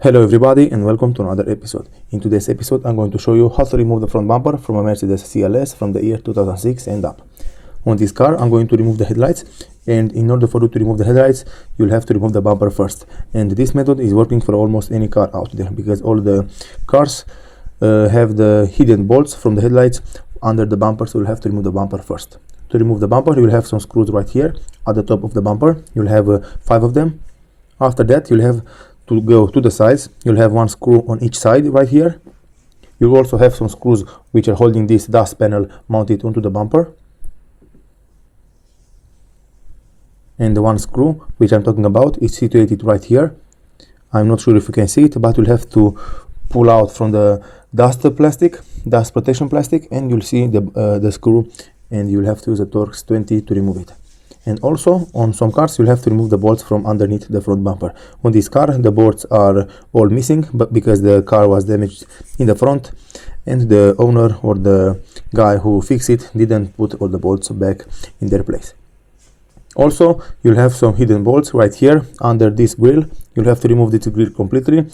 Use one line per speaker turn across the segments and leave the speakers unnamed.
Hello everybody and welcome to another episode. In today's episode I'm going to show you how to remove the front bumper from a Mercedes CLS from the year 2006 and up. On this car I'm going to remove the headlights, and in order for you to remove the headlights you'll have to remove the bumper first. And this method is working for almost any car out there because all the cars have the hidden bolts from the headlights under the bumper, so you'll have to remove the bumper first. To remove the bumper you'll have some screws right here at the top of the bumper. You'll have 5 of them. After that you'll have to go to the sides. You'll have one screw on each side right here. You'll also have some screws which are holding this dust panel mounted onto the bumper. And the one screw which I'm talking about is situated right here. I'm not sure if you can see it, but you'll have to pull out from the dust protection plastic, and you'll see the screw, and you'll have to use a Torx 20 to remove it. And also on some cars you'll have to remove the bolts from underneath the front bumper. On this car the bolts are all missing, but because the car was damaged in the front and the owner or the guy who fixed it didn't put all the bolts back in their place. Also you'll have some hidden bolts right here under this grill. You'll have to remove this grill completely,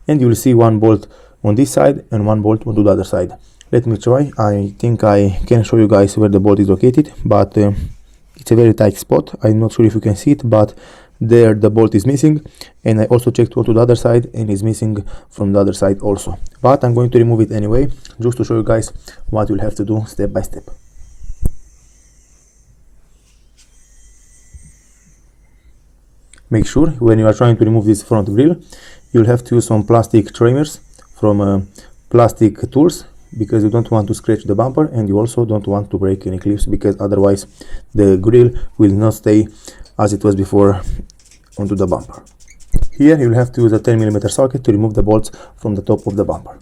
and you'll see one bolt on this side and one bolt onto the other side. Let me try. I think I can show you guys where the bolt is located, but it's a very tight spot. I'm not sure if you can see it, but there the bolt is missing, and I also checked onto the other side and it's missing from the other side also. But I'm going to remove it anyway, just to show you guys what you'll have to do step by step. Make sure when you are trying to remove this front grille, you'll have to use some plastic trimmers from plastic tools, because you don't want to scratch the bumper, and you also don't want to break any clips, because otherwise the grill will not stay as it was before onto the bumper. Here you'll have to use a 10mm socket to remove the bolts from the top of the bumper.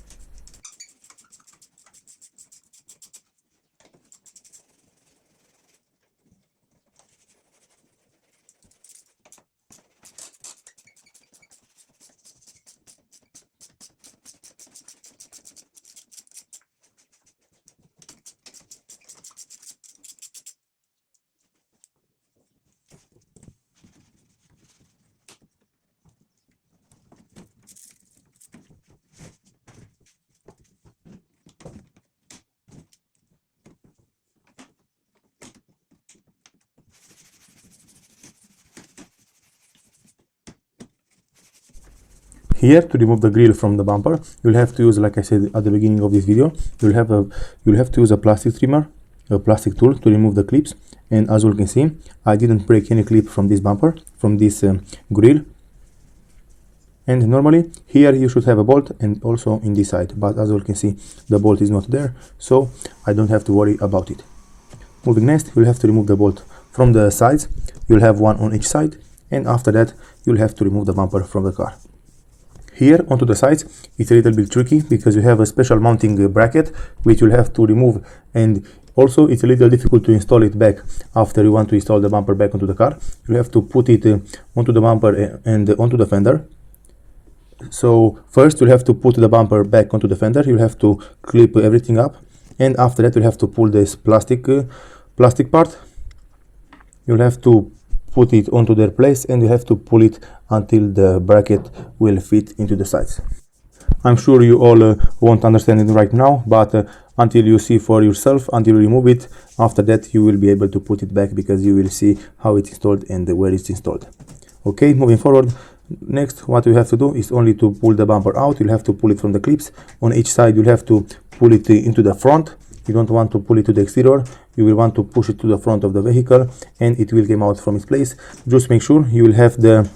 Here, to remove the grill from the bumper, you'll have to use, like I said at the beginning of this video, you'll have to use a plastic trimmer, a plastic tool to remove the clips. And as you can see, I didn't break any clip from this bumper, from this grill. And normally here you should have a bolt, and also in this side, but as you can see the bolt is not there, so I don't have to worry about it. Moving next, you'll have to remove the bolt from the sides. You'll have one on each side, and after that you'll have to remove the bumper from the car. Here onto the sides it's a little bit tricky because you have a special mounting bracket which you'll have to remove, and also it's a little difficult to install it back after you want to install the bumper back onto the car. You have to put it onto the bumper and onto the fender. So first you'll have to put the bumper back onto the fender. You'll have to clip everything up, and after that you'll have to pull this plastic part. You'll have to put it onto their place, and you have to pull it until the bracket will fit into the sides. I'm sure you all won't understand it right now, but until you see for yourself, until you remove it, after that you will be able to put it back, because you will see how it's installed and where it's installed. Okay, moving forward, next what you have to do is only to pull the bumper out. You'll have to pull it from the clips. On each side you'll have to pull it into the front. You don't want to pull it to the exterior. You will want to push it to the front of the vehicle, and it will come out from its place. Just make sure you will have the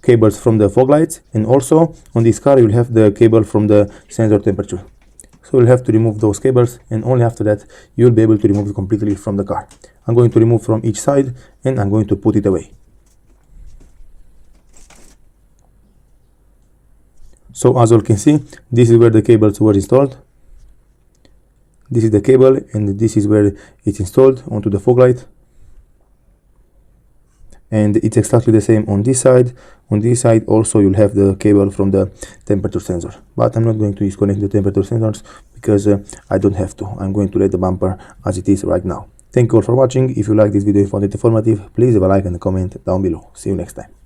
cables from the fog lights, and also on this car you will have the cable from the sensor temperature. So you'll have to remove those cables, and only after that you'll be able to remove it completely from the car. I'm going to remove from each side, and I'm going to put it away. So as you can see, this is where the cables were installed. This is the cable, and this is where it's installed onto the fog light. And it's exactly the same on this side. On this side also you'll have the cable from the temperature sensor, but I'm not going to disconnect the temperature sensors because I don't have to. I'm going to let the bumper as it is right now. Thank you all for watching. If you like this video and found it informative, please leave a like and a comment down below. See you next time.